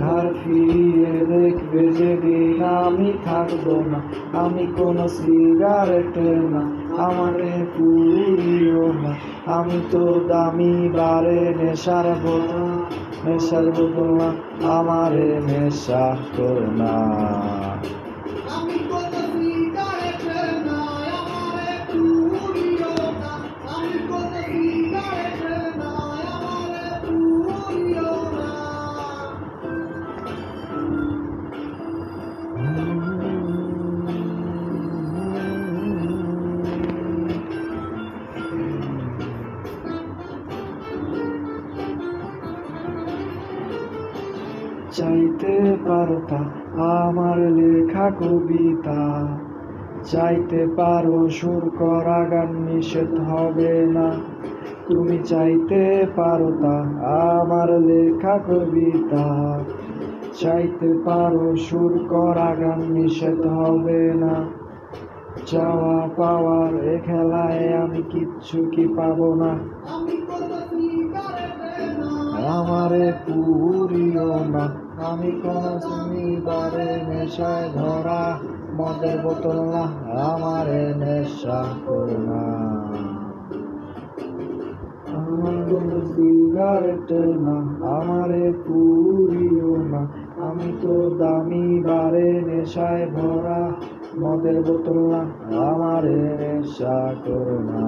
ঘর ফিরিয়ে দেখবে যেদিন আমি থাকবো না, আমি কোনো সিগারেট না, আমারে পুরিও না, আমি তো দামি বারে নেশার বোতল না, আমারে নেশা করো না। আমি কোনো সিগারেট না, আমারে পুরিও না, আমি কোনো সিগারেট না, আমারে পুরিও না। চাইতে পারতা আমার লেখা কবিতা, চাইতে পারো সুর করা গান, নিষেধ হবে না। তুমি চাইতে পারতা আমার লেখা কবিতা, চাইতে পারো সুর করা গান, নিষেধ হবে না। চাওয়া পাওয়ার এ খেলায় আমি কিচ্ছু কি পাবো না, আমি কোনো সিগারেট না, আমারে পুরিও না, আমি কোনো শনিবারে নেশায় ধরা মদের বোতল না, আমারে নেশা করো না। আমার কোনো সিগারেট না, আমারে পুরিও না, আমি তো দামি বারে নেশায় ভরা মদের বোতল না, আমারে নেশা করো না।